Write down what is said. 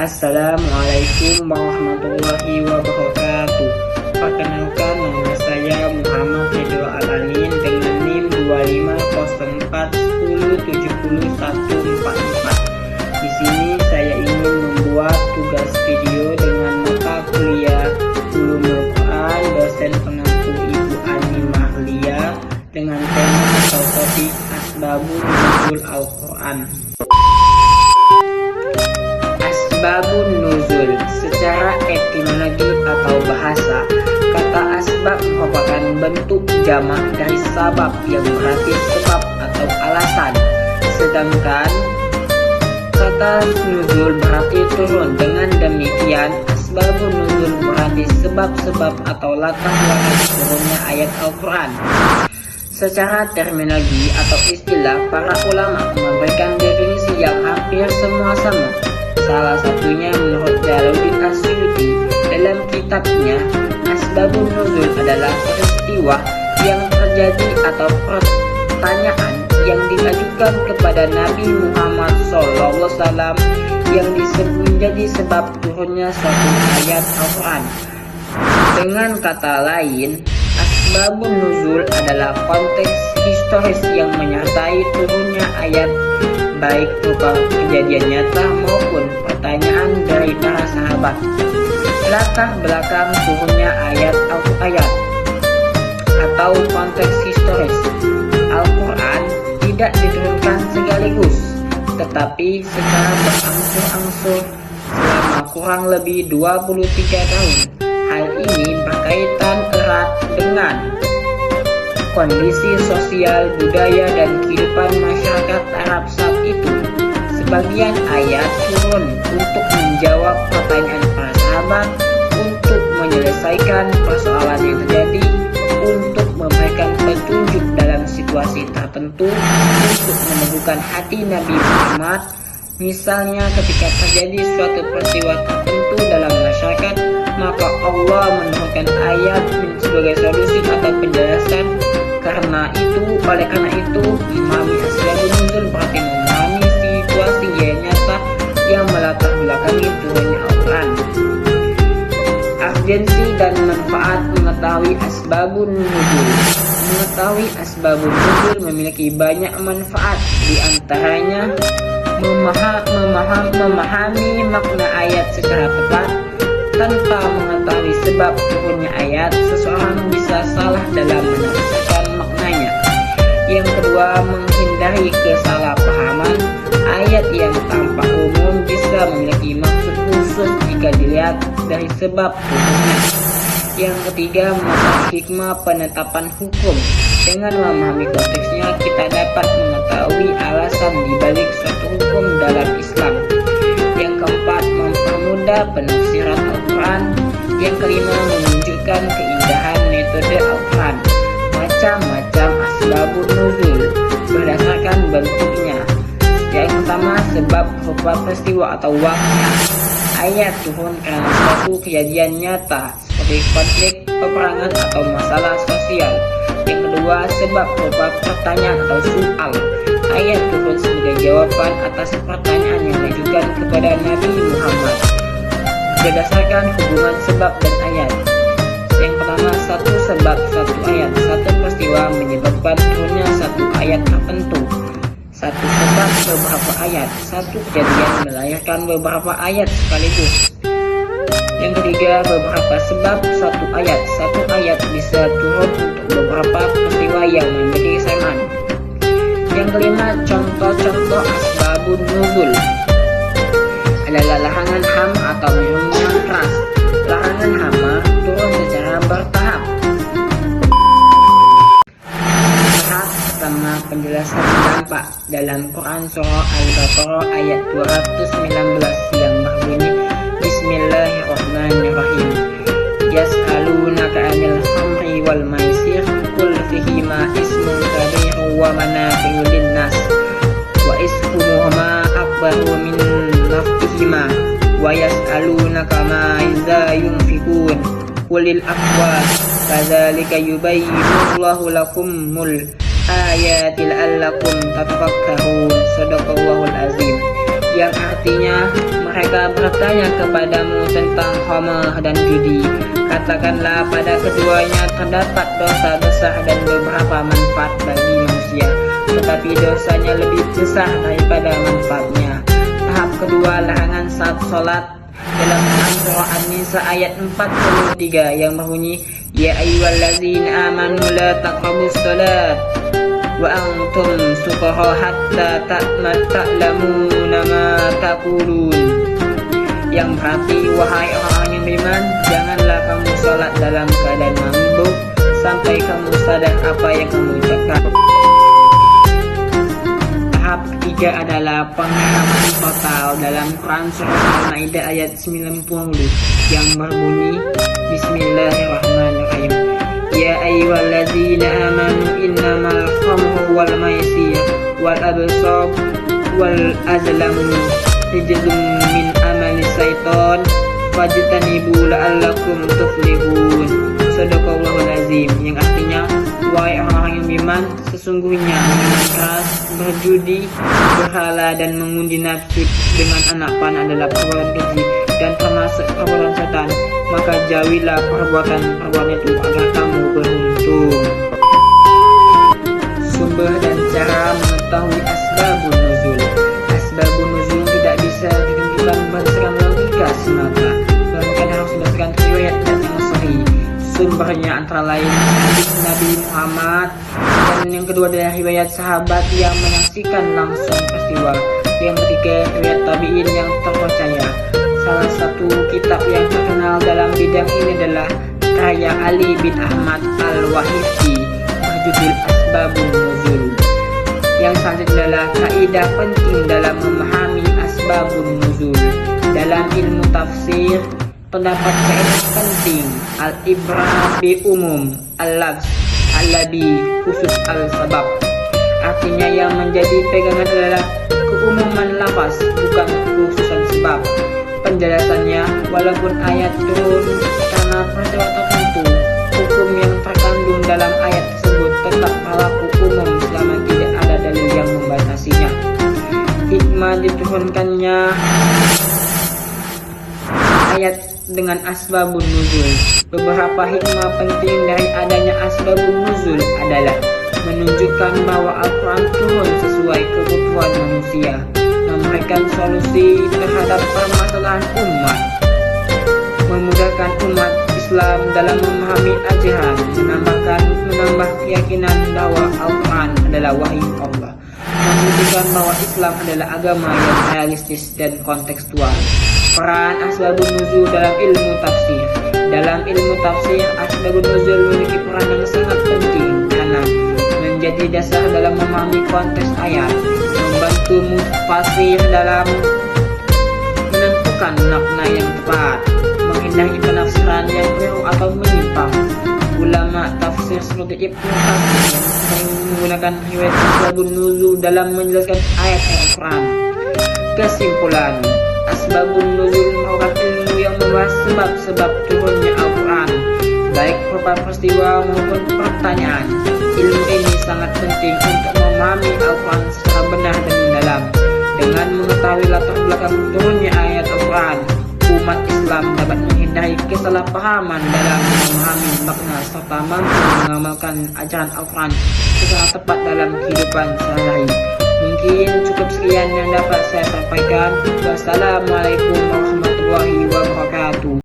Assalamualaikum warahmatullahi wabarakatuh. Perkenalkan, nama saya Muhammad Ridho Alamin dengan NIM 250410704144. Di sini saya ingin membuat tugas video dengan mata kuliah Ulumul Quran dosen pengampu Ibu Ani Mahlia dengan tema atau topik Asbabun Nuzul Al-Quran. Asbabun Nuzul secara etimologi atau bahasa, kata asbab merupakan bentuk jamak dari sabab yang berarti sebab atau alasan, sedangkan kata nuzul berarti turun. Dengan demikian, asbabun nuzul berarti sebab-sebab atau latar belakang turunnya ayat Al-Quran. Secara terminologi atau istilah, para ulama memberikan definisi yang hampir semua sama. Salah satunya menurut Jalaluddin Asyuti dalam kitabnya, asbabun nuzul adalah peristiwa yang terjadi atau pertanyaan yang diajukan kepada Nabi Muhammad SAW yang menjadi sebab turunnya suatu ayat Al-Quran. Dengan kata lain, asbabun nuzul adalah konteks historis yang menyertai turunnya ayat, baik berupa kejadian nyata maupun pertanyaan dari para sahabat. Latar belakang turunnya ayat atau konteks historis Al-Quran tidak diturunkan sekaligus, tetapi secara berangsur-angsur selama kurang lebih 23 tahun. Hal ini berkaitan erat dengan kondisi sosial, budaya, dan kehidupan masyarakat Arab saat itu. Sebagian ayat turun untuk menjawab pertanyaan para sahabat, untuk menyelesaikan persoalan yang terjadi, untuk memberikan petunjuk dalam situasi tertentu, untuk meneguhkan hati Nabi Muhammad. Misalnya ketika terjadi suatu peristiwa tertentu dalam masyarakat, maka Allah menurunkan ayat sebagai solusi atau penjelasan. Oleh karena itu, memahami asbabun nuzul berarti memahami situasi yang nyata yang melatar belakangi turunnya Al-Quran. Urgensi dan manfaat mengetahui asbabun nuzul. Mengetahui asbabun nuzul memiliki banyak manfaat, di antaranya memahami makna ayat secara tepat. Tanpa mengetahui sebab turunnya ayat, seseorang bisa salah dalam menafsirkan maknanya. Yang kedua, menghindari kesalahpahaman. Ayat yang tampak umum bisa memiliki maksud khusus jika dilihat dari sebab turunnya. Yang ketiga, mengetahui hikmah penetapan hukum. Dengan memahami konteksnya, kita dapat mengetahui alasan dibalik suatu hukum dalam Islam. Yang keempat, mempermudah penafsiran Al-Quran. Yang kelima, menunjukkan keindahan metode Al-Quran. Macam-macam asbabun nuzul berdasarkan bentuknya. Yang pertama, sebab berupa peristiwa atau waktu. Ayat turun karena suatu kejadian nyata seperti konflik, peperangan, atau masalah sosial. Yang kedua, sebab berupa pertanyaan atau soal. Ayat turun sebagai jawaban atas pertanyaan yang diajukan kepada Nabi Muhammad berdasarkan hubungan sebab dan ayat. Yang pertama, satu sebab satu ayat. Satu peristiwa menyebabkan turunnya satu ayat tertentu. Satu sebab beberapa ayat. Satu kejadian melahirkan beberapa ayat sekaligus. Yang ketiga, beberapa sebab satu ayat. Satu ayat bisa turun untuk beberapa peristiwa yang menjadi samaan. Yang kelima, contoh-contoh asbabun nuzul adalah larangan hama atau minuman keras. Larangan hama turun secara bertahap. Pertama, penjelasan dampak dalam Quran surah Al-Baqarah ayat 219 yang berbunyi, Bismillahirrahmanirrahim. Yas'alunaka 'anil khamri wal maisir qul fihima ismun kabiru wa manafi'u lin-nas wa ismuhuma akbaru min naf'ihima wa yas'alunaka maiza yunfiqun qulil afwa kadzalika yubayyinullahu lakumul ayati la'allakum tatafakkarun. Shadaqallahul azim. Yang artinya, mereka bertanya kepadamu tentang khamr dan judi, katakanlah pada keduanya terdapat dosa besar dan beberapa manfaat bagi manusia, tetapi dosanya lebih besar daripada manfaatnya. Tahap kedua, larangan saat sholat. Dalam Al-Quran An-Nisa ayat 43 yang berbunyi, Ya ayyuhallazina amanu la taqrabus sholat wa antum sukara hatta ta'lamuna ma taqulun, yang berarti wahai orang-orang yang beriman, janganlah kamu sholat dalam keadaan mabuk sampai kamu sadar apa yang kamu ucapkan. Tahap ketiga adalah pengharaman total dalam Quran surah Al-Maidah ayat 90 yang berbunyi, Bismillahirrahmanirrahim, Ya ayyuhallazina amanu innamal khamru wal maisir wal absar wal azlamu rijzum min amali syaitan fajtanibu la'allakum tuflihun. Shadaqallahul azim, yang artinya, wahai orang-orang yang beriman, sesungguhnya minuman keras, berjudi, berhala dan mengundi nafsu dengan anak panah adalah perbuatan keji dan termasuk perbuatan setan, maka jauhilah perbuatan itu agar kamu beruntung. Sumber dan cara mengetahui asbabun nuzul. Asbabun nuzul tidak bisa ditentukan berdasarkan logika semata, melainkan harus berdasarkan riwayat dan yang sahih. Sumbernya antara lain hadis Nabi Muhammad, dan yang kedua adalah riwayat sahabat yang menyaksikan langsung peristiwa. Yang ketiga, riwayat tabi'in yang terpercaya. Salah satu kitab yang terkenal dalam bidang ini adalah karya Ali bin Ahmad Al-Wahidi berjudul Asbabun Nuzul. Yang selanjutnya adalah kaidah penting dalam memahami Asbabun Nuzul. Dalam ilmu tafsir terdapat kaidah penting, al-ibrah bi umum, al-lafz al-labi khusus al-sabab. Artinya yang menjadi pegangan adalah keumuman lafaz, bukan kekhususan sebab. Penjelasannya, walaupun ayat turun karena peristiwa tertentu, hukum yang terkandung dalam ayat tersebut tetap berlaku umum selama tidak ada dalil yang membatasinya. Hikmah diturunkannya ayat dengan asbabun nuzul. Beberapa hikmah penting dari adanya asbabun nuzul adalah menunjukkan bahwa Al-Quran turun sesuai kebutuhan manusia, memberikan solusi terhadap permasalahan umat, memudahkan umat Islam dalam memahami ajaran, menambah keyakinan bahwa Al-Quran adalah wahyu Allah, membuktikan bahwa Islam adalah agama yang realistis dan kontekstual. Peran asbabun nuzul dalam ilmu tafsir. Dalam ilmu tafsir, asbabun nuzul memiliki peran yang sangat penting karena menjadi dasar dalam memahami konteks ayat, membantu mufasir dalam menentukan makna yang tepat, menghindari penafsiran yang keliru atau menyimpang. Ulama tafsir seperti Ibnu Katsir yang sering menggunakan riwayat asbabun nuzul dalam menjelaskan ayat Al-Quran. Kesimpulan, asbabun nuzul merupakan ilmu yang membahas sebab-sebab turunnya Al-Quran, baik berupa peristiwa maupun pertanyaan. Ilmu ini sangat penting untuk memahami Al-Quran secara benar dan mendalam. Dengan mengetahui latar belakang turunnya ayat Al-Quran, umat Islam dapat menghindari kesalahpahaman dalam memahami makna serta mampu mengamalkan ajaran Al-Quran secara tepat dalam kehidupan sehari-hari. Mungkin cukup sekian yang dapat saya sampaikan. Wassalamualaikum warahmatullahi wabarakatuh.